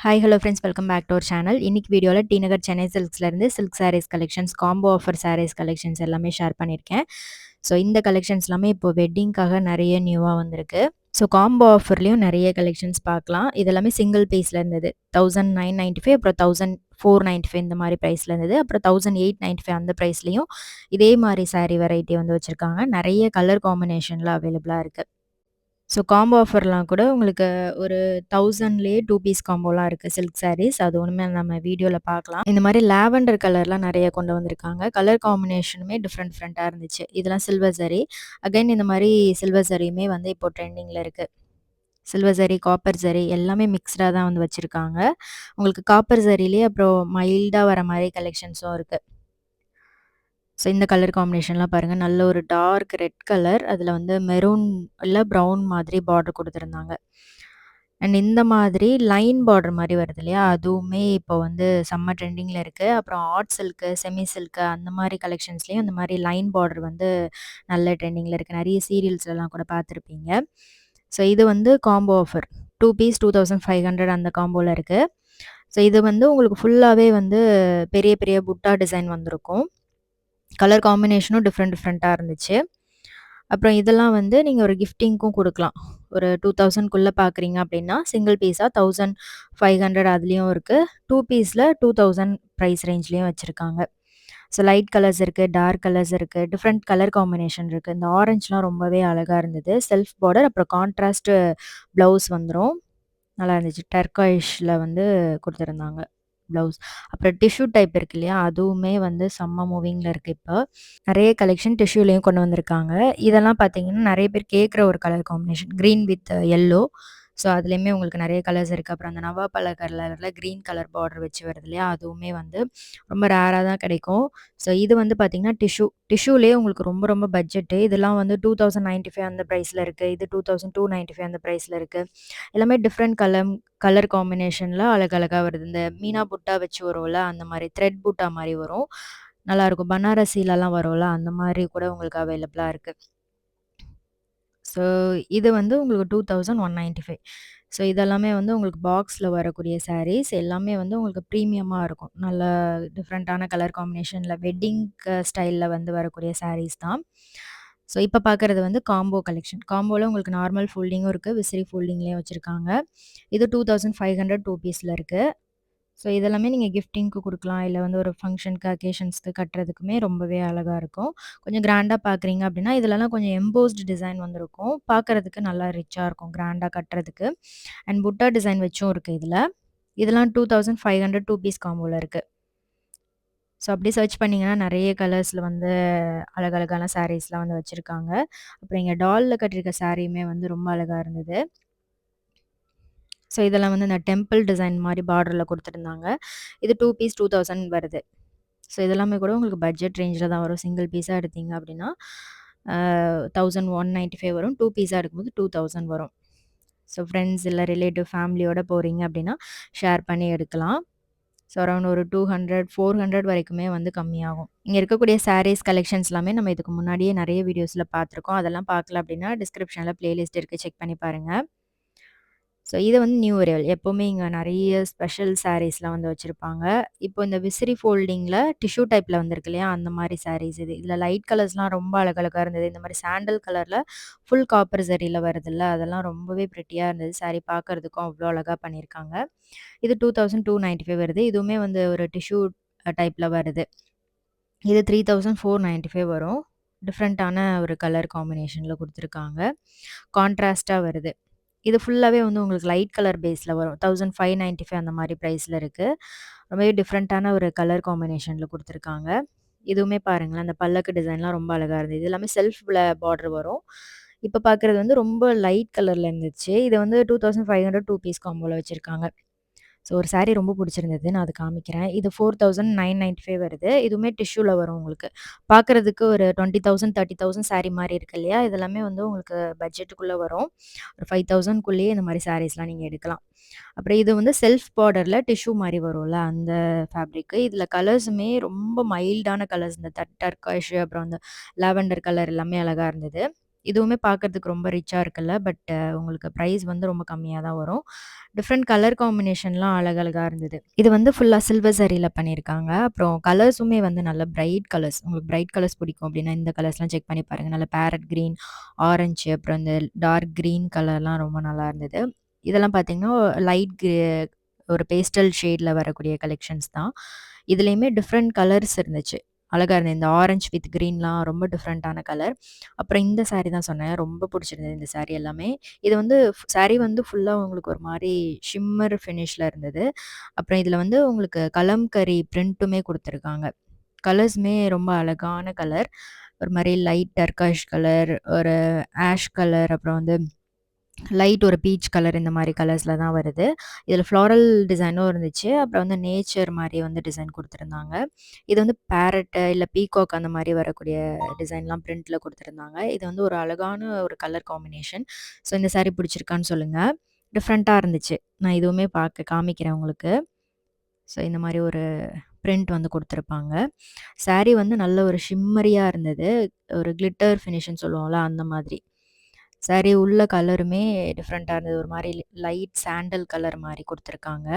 Hi hello friends, welcome back to our channel. இன்னைக்கு வீடியோவில் T Nagar Chennai சில்க்ஸ்லேருந்து silk sarees collections, combo offer sarees collections எல்லாமே share பண்ணியிருக்கேன். So இந்த கலெக்ஷன்ஸ் எல்லாமே இப்போ வெட்டிங்காக நிறைய நியூவாக வந்திருக்கு. ஸோ காம்போ ஆஃபர்லேயும் நிறைய கலெக்ஷன்ஸ் பார்க்கலாம். இதெல்லாமே சிங்கிள் பீஸில் இருந்தது. 1995, அப்புறம் 1495 இந்த மாதிரி ப்ரைஸில் இருந்தது. அப்புறம் 1895 அந்த ப்ரைஸ்லேயும் இதே மாதிரி சாரீ வெரைட்டி வந்து வச்சுருக்காங்க. நிறைய கலர் காம்பினேஷனில் அவைலபிளாக இருக்குது. ஸோ காம்போ ஆஃபர்லாம் கூட உங்களுக்கு ஒரு 1000லேயே 2 பீஸ் காம்போலாம் இருக்குது சில்க் சாரீஸ். அது ஒன்றுமே நம்ம வீடியோவில் பார்க்கலாம். இந்த மாதிரி லாவெண்டர் கலர்லாம் நிறைய கொண்டு வந்திருக்காங்க. கலர் காம்பினேஷனுமே டிஃப்ரெண்ட்டாக இருந்துச்சு. இதெல்லாம் சில்வர் ஜரி. அகைன் இந்த மாதிரி சில்வர் ஜரியுமே வந்து இப்போ ட்ரெண்டிங்கில் இருக்குது. சில்வர் ஜரி, காப்பர் ஜரி எல்லாமே மிக்ஸ்டாக தான் வந்து வச்சுருக்காங்க. உங்களுக்கு காப்பர் ஜரிலேயே அப்புறம் மைல்டாக வர மாதிரி கலெக்ஷன்ஸும் இருக்குது. ஸோ இந்த கலர் காம்பினேஷன்லாம் பாருங்கள், நல்ல ஒரு டார்க் ரெட் கலர், அதில் வந்து மெரூன் இல்லை ப்ரௌன் மாதிரி பார்டர் கொடுத்துருந்தாங்க. அண்ட் இந்த மாதிரி லைன் பார்டர் மாதிரி வருது இல்லையா, அதுவுமே இப்போ வந்து செம்ம ட்ரெண்டிங்கில் இருக்குது. அப்புறம் ஆர்ட் சில்க்கு, செமி சில்க்கு அந்த மாதிரி கலெக்ஷன்ஸ்லேயும் இந்த மாதிரி லைன் பார்டர் வந்து நல்ல ட்ரெண்டிங்கில் இருக்குது. நிறைய சீரியல்ஸ்லாம் கூட பார்த்துருப்பீங்க. ஸோ இது வந்து காம்போ ஆஃபர் 2 பீஸ் 2500 அந்த காம்போவில் இருக்குது. ஸோ இது வந்து உங்களுக்கு ஃபுல்லாகவே வந்து பெரிய பெரிய புட்டா டிசைன் வந்திருக்கும். கலர் காம்பினேஷனும் டிஃப்ரெண்ட்டாக இருந்துச்சு. அப்புறம் இதெல்லாம் வந்து நீங்கள் ஒரு கிஃப்டிங்க்கும் கொடுக்கலாம். ஒரு 2000க்குள்ளே பார்க்குறீங்க அப்படின்னா சிங்கிள் பீஸாக 1500 அதுலேயும் இருக்குது. 2 பீஸில் 2000 ப்ரைஸ் ரேஞ்ச்லேயும் வச்சுருக்காங்க. ஸோ லைட் கலர்ஸ் இருக்குது, டார்க் கலர்ஸ் இருக்குது, டிஃப்ரெண்ட் கலர் காம்பினேஷன் இருக்குது. இந்த ஆரஞ்சுலாம் ரொம்பவே அழகாக இருந்தது. செல்ஃப் பார்டர், அப்புறம் கான்ட்ராஸ்ட் ப்ளவுஸ் வந்துடும். நல்லா இருந்துச்சு. டர்காயிஷில் வந்து கொடுத்துருந்தாங்க ப்ளவுஸ். அப்புறம் டிஷ்யூ டைப் இருக்கு இல்லையா, அதுவுமே வந்து செம்ம மூவிங்கில் இருக்குது. இப்போ நிறைய கலெக்ஷன் டிஷ்யூலேயும் கொண்டு வந்திருக்காங்க. இதெல்லாம் பார்த்தீங்கன்னா நிறைய பேர் கேட்குற ஒரு colour combination, green with yellow. So அதுலேயுமே உங்களுக்கு நிறைய கலர்ஸ் இருக்குது. அப்புறம் அந்த நவாப்பழ கலரில் க்ரீன் கலர் பார்டர் வச்சு வருது இல்லையா, அதுவுமே வந்து ரொம்ப ரேராக தான் கிடைக்கும். ஸோ இது வந்து பார்த்தீங்கன்னா டிஷ்யூலேயே உங்களுக்கு ரொம்ப ரொம்ப பட்ஜெட்டு. இதெல்லாம் வந்து 2095 அந்த ப்ரைஸில் இருக்குது. இது 2295 அந்த ப்ரைஸில் இருக்குது. எல்லாமே டிஃப்ரெண்ட் கலர் காம்பினேஷனில் அழகழகாக வருது. இந்த மீனா புட்டா வச்சு வரும்ல, அந்த மாதிரி த்ரெட் புட்டா மாதிரி வரும். நல்லாயிருக்கும். பனாரசிலலாம் வரும்ல, அந்த மாதிரி கூட உங்களுக்கு அவைலபிளாக இருக்குது. ஸோ இது வந்து உங்களுக்கு 2195. ஸோ இதெல்லாமே வந்து உங்களுக்கு பாக்ஸில் வரக்கூடிய சாரீஸ் எல்லாமே வந்து உங்களுக்கு ப்ரீமியமாக இருக்கும். நல்ல டிஃப்ரெண்ட்டான கலர் காம்பினேஷனில் வெட்டிங் ஸ்டைலில் வந்து வரக்கூடிய சாரீஸ் தான். ஸோ இப்போ பார்க்குறது வந்து காம்போ கலெக்ஷன். காம்போவில் உங்களுக்கு நார்மல் ஃபோல்டிங்கும் இருக்குது, விசிறி ஃபோல்டிங்லேயும் வச்சுருக்காங்க. இது 2500 2 பீஸில் இருக்குது. ஸோ இதெல்லாமே நீங்கள் கிஃப்டிங்க்கு கொடுக்கலாம், இல்லை வந்து ஒரு ஃபங்க்ஷனுக்கு, அக்கேஷன்ஸ்க்கு கட்டுறதுக்குமே ரொம்பவே அழகாக இருக்கும். கொஞ்சம் கிராண்டாக பார்க்குறீங்க அப்படின்னா இதிலலாம் கொஞ்சம் எம்போஸ்டு டிசைன் வந்திருக்கும். பார்க்குறதுக்கு நல்லா ரிச்சாக இருக்கும் கிராண்டாக கட்டுறதுக்கு. அண்ட் புட்டா டிசைன் வச்சும் இருக்குது இதில். இதெல்லாம் 2500 2 பீஸ் காம்போவில் இருக்குது. ஸோ அப்படி சர்ச் பண்ணிங்கன்னா நிறைய கலர்ஸில் வந்து அழகழகான சாரீஸ்லாம் வந்து வச்சுருக்காங்க. அப்புறம் இங்கே டாலில் கட்டியிருக்க சாரியுமே வந்து ரொம்ப அழகாக இருந்தது. ஸோ இதெல்லாம் வந்து இந்த டெம்பிள் டிசைன் மாதிரி பார்டரில் கொடுத்துருந்தாங்க. இது 2 பீஸ் 2000 வருது. ஸோ இதெல்லாமே கூட உங்களுக்கு பட்ஜெட் ரேஞ்சில் தான் வரும். சிங்கிள் பீஸாக எடுத்தீங்க அப்படின்னா 1195 வரும். 2 பீஸாக எடுக்கும்போது 2000 வரும். ஸோ ஃப்ரெண்ட்ஸ் இல்லை ரிலேட்டிவ் ஃபேமிலியோடு போகிறீங்க அப்படின்னா ஷேர் பண்ணி எடுக்கலாம். ஸோ அரௌண்ட் ஒரு 200 400 வரைக்குமே வந்து கம்மியாகும். இங்கே இருக்கக்கூடிய சாரீஸ் கலெக்ஷன்ஸ் எல்லாமே நம்ம இதுக்கு முன்னாடியே நிறைய வீடியோஸில் பார்த்துருக்கோம். அதெல்லாம் பார்க்கல அப்படின்னா டிஸ்கிரிப்ஷனில் ப்ளேலிஸ்ட் இருக்குது, செக் பண்ணி பாருங்கள். ஸோ இது வந்து நியூ அரைவல். எப்போவுமே இங்கே நிறைய ஸ்பெஷல் சாரீஸ்லாம் வந்து வச்சுருப்பாங்க. இப்போ இந்த விசிறி ஃபோல்டிங்கில் டிஷ்யூ டைப்பில் வந்திருக்கு இல்லையா, அந்த மாதிரி சாரீஸ் இது. இதில் லைட் கலர்ஸ்லாம் ரொம்ப அழகழகாக இருந்தது. இந்த மாதிரி சாண்டல் கலரில் ஃபுல் காப்பர் சரியில் வருதுல்ல, அதெல்லாம் ரொம்பவே ப்ரிட்டியாக இருந்தது. சாரீ பார்க்குறதுக்கும் அவ்வளோ அழகாக பண்ணியிருக்காங்க. இது 2295 வருது. இதுவுமே வந்து ஒரு டிஷ்யூ டைப்பில் வருது. இது 3495 வரும். டிஃப்ரெண்ட்டான ஒரு கலர் காம்பினேஷனில் கொடுத்துருக்காங்க. கான்ட்ராஸ்ட்டாக வருது. இது ஃபுல்லாகவே வந்து உங்களுக்கு லைட் கலர் பேஸில் வரும். 1595 அந்த மாதிரி ப்ரைஸில் இருக்குது. ரொம்பவே டிஃப்ரெண்ட்டான ஒரு கலர் காம்பினேஷனில் கொடுத்துருக்காங்க. இதுவுமே பாருங்களேன், அந்த பல்லக்கு டிசைன்லாம் ரொம்ப அழகாக இருந்தது. இது எல்லாமே செல்ஃபில் பார்டர் வரும். இப்போ பார்க்குறது வந்து ரொம்ப லைட் கலரில் இருந்துச்சு. இது வந்து 2500 2 பீஸ் காம்போவில் வச்சுருக்காங்க. ஸோ ஒரு சாரீ ரொம்ப பிடிச்சிருந்தது, நான் அது காமிக்கிறேன். இது 4995 வருது. இதுவுமே டிஷ்யூவில் வரும் உங்களுக்கு. பார்க்குறதுக்கு ஒரு 20,000 30,000 சாரீ மாதிரி இருக்கு இல்லையா, இதெல்லாமே வந்து உங்களுக்கு பட்ஜெட்டுக்குள்ளே வரும். ஒரு 5000க்குள்ளேயே இந்த மாதிரி சாரீஸ்லாம் நீங்கள் எடுக்கலாம். அப்புறம் இது வந்து செல்ஃப் பார்டரில் டிஷ்யூ மாதிரி வரும்ல, அந்த ஃபேப்ரிக்கு. இதில் கலர்ஸுமே ரொம்ப மைல்டான கலர்ஸ், இந்த டர்காஷ் அப்புறம் அந்த லாவெண்டர் கலர் எல்லாமே அழகாக இருந்தது. இதுவுமே பார்க்கறதுக்கு ரொம்ப ரிச்சா இருக்குல்ல. பட் உங்களுக்கு பிரைஸ் வந்து ரொம்ப கம்மியா தான் வரும். டிஃப்ரெண்ட் கலர் காம்பினேஷன்லாம் அழகழகா இருந்தது. இது வந்து ஃபுல்லா சில்வர் ஜரியில பண்ணியிருக்காங்க. அப்புறம் கலர்ஸுமே வந்து நல்ல பிரைட் கலர்ஸ். உங்களுக்கு பிரைட் கலர்ஸ் பிடிக்கும் அப்படின்னா, இந்த கலர்ஸ்லாம் செக் பண்ணி பாருங்க. நல்ல பேரட் கிரீன், ஆரஞ்சு அப்புறம் இந்த டார்க் கிரீன் கலர்லாம் ரொம்ப நல்லா இருந்தது. இதெல்லாம் பார்த்தீங்கன்னா, லைட் ஒரு பேஸ்டல் ஷேட்ல வரக்கூடிய கலெக்ஷன்ஸ் தான். இதுலயுமே டிஃப்ரெண்ட் கலர்ஸ் இருந்துச்சு. அழகா இருந்தது. இந்த ஆரஞ்ச் வித் கிரீன்லாம் ரொம்ப டிஃப்ரெண்ட்டான கலர். அப்புறம் இந்த சாரி தான் சொன்னேன். ரொம்ப பிடிச்சிருந்தது இந்த சாரி எல்லாமே. இது வந்து சாரி வந்து ஃபுல்லா உங்களுக்கு ஒரு மாரி ஷிம்மர் ஃபினிஷ்ல இருந்தது. அப்புறம் இதில வந்து உங்களுக்கு கலம்கரி பிரிண்ட்டுமே குடுத்துருக்காங்க. கலர்ஸுமே ரொம்ப அழகான கலர். ஒரு மாரி லைட் டர்காஷ் கலர், ஒரு ஆஷ் கலர், அப்புறம் வந்து லைட் ஒரு பீச் கலர் இந்த மாரி கலர்ஸ்ல தான் வருது. இதில ஃப்ளாரல் டிசைனும் இருந்துச்சு. அப்புறம் வந்து நேச்சர் மாரி வந்து டிசைன் குடுத்துருந்தாங்க. இது வந்து பேரட் இல்ல பீகாக் அந்த மாரி வரக்கூடிய டிசைன்லாம் பிரிண்ட்ல குடுத்துருந்தாங்க. இது வந்து ஒரு அழகான ஒரு கலர் காம்பினேஷன். ஸோ இந்த சாரி பிடிச்சிருக்கான்னு சொல்லுங்க. டிஃப்ரெண்ட்டா இருந்துச்சு. நான் இதுவுமே காமிக்கிறேன் உங்களுக்கு. ஸோ இந்த மாரி ஒரு பிரிண்ட் வந்து குடுத்துருப்பாங்க. சாரி வந்து நல்ல ஒரு ஷிம்மரியா இருந்தது. ஒரு கிளிட்டர் ஃபினிஷ்ன்னு சொல்லுவோம்ல அந்த மாதிரி. சாரி உள்ள கலருமே டிஃப்ரெண்ட்டா இருந்தது. ஒரு மாரி லைட் சாண்டல் கலர் மாரி குடுத்துருக்காங்க.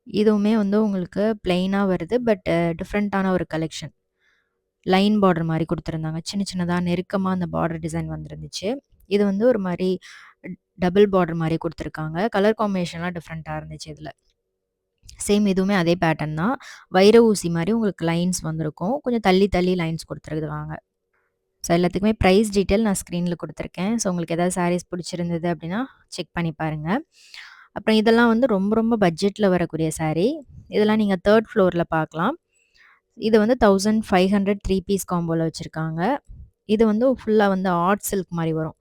இதுவுமே வந்து உங்களுக்கு பிளெயினா வருது. பட் டிஃப்ரெண்ட்டான ஒரு கலெக்ஷன். லைன் பார்டர் மாரி குடுத்துருந்தாங்க. சின்ன சின்னதா நெருக்கமா அந்த பார்டர் டிசைன் வந்துருந்துச்சு. இது வந்து ஒரு மாரி டபுள் பார்டர் மாரி குடுத்துருக்காங்க. கலர் காம்பினேஷன்லாம் டிஃப்ரெண்ட்டா இருந்துச்சு இதுல. சேம் இதுவுமே அதே பேட்டர்ன் தான். வைர ஊசி மாரி உங்களுக்கு லைன்ஸ் வந்திருக்கும். கொஞ்சம் தள்ளி தள்ளி லைன்ஸ் குடுத்துருக்காங்க. ஸோ எல்லாத்துக்குமே பிரைஸ் டீட்டெயில் நான் ஸ்க்ரீன்ல குடுத்துருக்கேன். ஸோ உங்களுக்கு ஏதாவது சாரீஸ் பிடிச்சிருந்தது அப்படின்னா, செக் பண்ணி பாருங்க. அப்புறம் இதெல்லாம் வந்து ரொம்ப ரொம்ப பட்ஜெட்ல வரக்கூடிய சாரீ. இதெல்லாம் நீங்க 3 ஃப்ளோர்ல பார்க்கலாம். இது வந்து 1500 3 பீஸ் காம்போல வச்சிருக்காங்க. இது வந்து ஃபுல்லா வந்து ஆர்ட் சில்க் மாரி வரும்.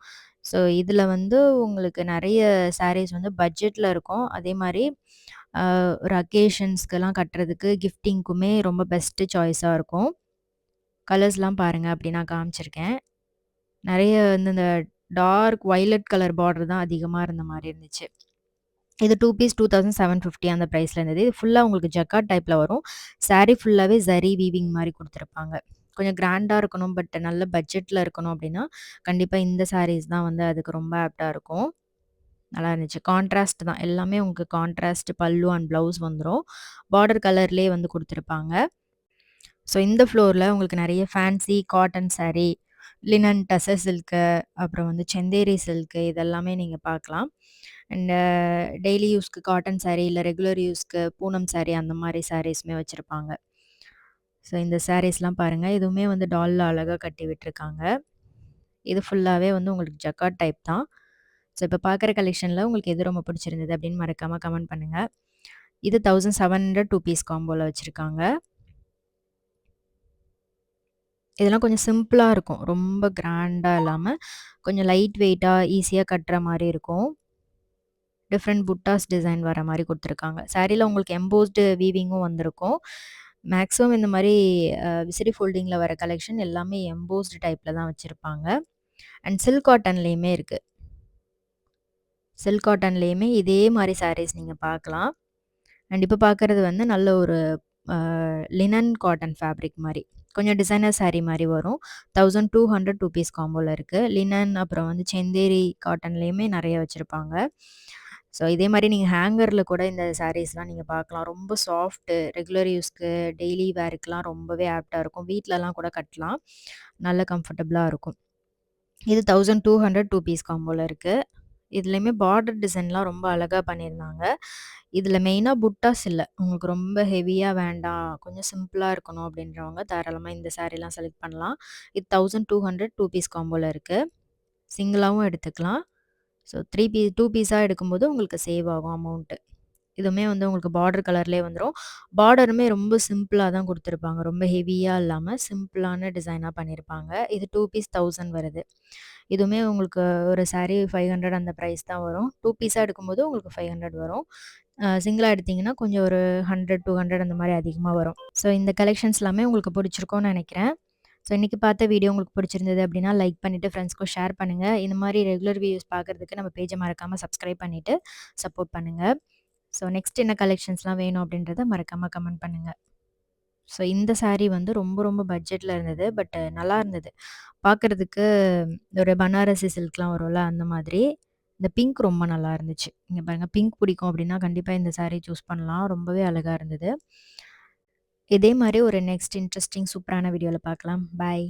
ஸோ இதில வந்து உங்களுக்கு நெறைய சாரீஸ் வந்து பட்ஜெட்ல இருக்கும். அதே மாரி ஒரு அக்கேஷன்ஸ்க்கெல்லாம் கட்டுறதுக்கு, கிஃப்டிங்க்குமே ரொம்ப பெஸ்ட்டு சாய்ஸா இருக்கும். கலர்ஸ்லாம் பாருங்க அப்படி நான் காமிச்சிருக்கேன். நெறைய வந்து இந்த டார்க் வயலட் கலர் பார்டர் தான் அதிகமா இருந்த மாரி இருந்துச்சு. இது 2 பீஸ் 2750 அந்த பிரைஸ்ல இருந்தது. இது ஃபுல்லா உங்களுக்கு ஜக்கார்ட் டைப்ல வரும். சாரி ஃபுல்லாவே ஜரி வீவிங் மாரி குடுத்துருப்பாங்க. கொஞ்சம் கிராண்டா இருக்கணும், பட் நல்ல பட்ஜெட்ல இருக்கணும் அப்டின்னா, கண்டிப்பா இந்த சாரீஸ் தான் வந்து அதுக்கு ரொம்ப ஆப்ட்டா இருக்கும். நல்லா இருந்துச்சு. கான்ட்ராஸ்ட் தான். எல்லாமே உங்களுக்கு கான்ட்ராஸ்ட் பல்லு அண்ட் ப்ளவுஸ் வந்துரும். பார்டர் கலர்லயே வந்து குடுத்துருப்பாங்க. ஸோ இந்த ஃப்ளோர்ல உங்களுக்கு நெறைய fancy cotton sorry, linen tussar silk, அப்புறம் வந்து செந்தேரி சில்க்கு இதெல்லாமே நீங்க பார்க்கலாம். அண்ட் டெய்லி யூஸ்க்கு காட்டன் சாரி, இல்ல ரெகுலர் யூஸ்க்கு பூனம் சாரி அந்த மாரி சாரீஸுமே வச்சிருப்பாங்க. ஸோ இந்த சாரீஸ்லாம் பாருங்க. இதுவுமே வந்து டால்ல அழகா கட்டி விட்டுருக்காங்க. இது ஃபுல்லாவே வந்து உங்களுக்கு ஜக்கார்ட் டைப் தான். ஸோ இப்ப பார்க்குற கலெக்ஷன்ல உங்களுக்கு எது ரொம்ப பிடிச்சிருந்தது அப்படின்னு மறக்காம கமெண்ட் பண்ணுங்க. இது 1700 2 பீஸ் காம்போல வச்சிருக்காங்க. இதெல்லாம் கொஞ்சம் சிம்பிளா இருக்கும். ரொம்ப கிராண்டா இல்லாம, கொஞ்சம் லைட் வெயிட்டா ஈஸியா கட்டுற மாரி இருக்கும். டிஃப்ரெண்ட் புட்டாஸ் டிசைன் வர மாரி குடுத்துருக்காங்க. சாரீல உங்களுக்கு எம்போஸ்டு வீவிங்கும் வந்திருக்கும். மேக்ஸிமம் இந்த மாரி விசிறி ஃபோல்டிங்ல வர கலெக்ஷன் எல்லாமே எம்போஸ்டு டைப்ல தான் வச்சிருப்பாங்க. அண்ட் சில்க் காட்டன்லயுமே இருக்கு. சில்க் காட்டன்லயுமே இதே மாரி சாரீஸ் நீங்க பார்க்கலாம். அண்ட் இப்ப பார்க்குறது வந்து நல்ல ஒரு அ லினன் காட்டன் ஃபேப்ரிக் மாரி. கொஞ்சம் டிசைனர் சாரி மாரி வரும். 1200 2 பீஸ் காம்போல இருக்கு. லினன் அப்புறம் வந்து செந்தேரி காட்டன்லயுமே நெறைய வச்சிருப்பாங்க. ஸோ இதே மாரி நீங்க ஹேங்கர்ல கூட இந்த சாரீஸ்லாம் நீங்க பார்க்கலாம். ரொம்ப சாஃப்ட்டு ரெகுலர் யூஸ்க்கு, டெய்லி வேர்க்குலாம் ரொம்பவே ஆப்ட்டா இருக்கும். வீட்லலாம் கூட கட்டலாம். நல்ல கம்ஃபர்டபுளா இருக்கும். இது 1200 2 பீஸ் காம்போல இருக்கு. இதுலயுமே பார்டர் டிசைன்லாம் ரொம்ப அழகா பண்ணியிருந்தாங்க. இதுல மெயினா புட்டாஸ் இல்ல. உங்களுக்கு ரொம்ப ஹெவியா வேண்டாம், கொஞ்சம் சிம்பிளா இருக்கணும் அப்படின்றவங்க தாராளமா இந்த சாரீலாம் செலக்ட் பண்ணலாம். இது 1200 2 பீஸ் காம்போல இருக்கு. சிங்கிளாவும் எடுத்துக்கலாம். ஸோ 2 பீஸா எடுக்கும்போது உங்களுக்கு சேவ் ஆகும் அமௌண்ட்டு. இதுவுமே வந்து உங்களுக்கு பார்டர் கலர்லயே வந்துரும். பார்டருமே ரொம்ப சிம்பிளா தான் குடுத்துருப்பாங்க. ரொம்ப ஹெவியா இல்லாம சிம்பிளான டிசைனா பண்ணியிருப்பாங்க. இது 2 பீஸ் 1000 வருது. இதுவுமே உங்களுக்கு ஒரு சாரி 500 அந்த பிரைஸ் தான் வரும். 2 பீஸா எடுக்கும்போது உங்களுக்கு 500 வரும். சிங்கிளா எடுத்தீங்கன்னா கொஞ்சம் ஒரு 100, 200 அந்த மாரி அதிகமா வரும். ஸோ இந்த கலெக்ஷன்ஸ் எல்லாமே உங்களுக்கு பிடிச்சிருக்கும்னு நெனைக்கிறேன். ஸோ இன்னைக்கு பார்த்த வீடியோ உங்களுக்கு பிடிச்சிருந்தது அப்படின்னா, லைக் பண்ணிட்டு ஃப்ரெண்ட்ஸ்க்கும் ஷேர் பண்ணுங்க. இந்த மாரி ரெகுலர் வீடியோஸ் பார்க்கறதுக்கு நம்ம பேஜ மறக்காம சப்ஸ்கிரைப் பண்ணிட்டு சப்போர்ட் பண்ணுங்க. ஸோ நெக்ஸ்ட் என்ன கலெக்ஷன்ஸ்லாம் வேணும் அப்படின்றத மறக்காம கமெண்ட் பண்ணுங்க. ஸோ இந்த சாரீ வந்து ரொம்ப ரொம்ப பட்ஜெட்ல இருந்தது. பட் நல்லா இருந்தது. பார்க்கறதுக்கு ஒரு பனாரசி சில்க்லாம் வரும்ல அந்த மாதிரி. இந்த பிங்க் ரொம்ப நல்லா இருந்துச்சு. இங்க பாருங்க பிங்க் பிடிக்கும் அப்டின்னா கண்டிப்பா இந்த சாரீ சூஸ் பண்ணலாம். ரொம்பவே அழகா இருந்தது. இதே மாரி ஒரு நெக்ஸ்ட் இன்ட்ரஸ்டிங் சூப்பரான வீடியோல பார்க்கலாம். பாய்.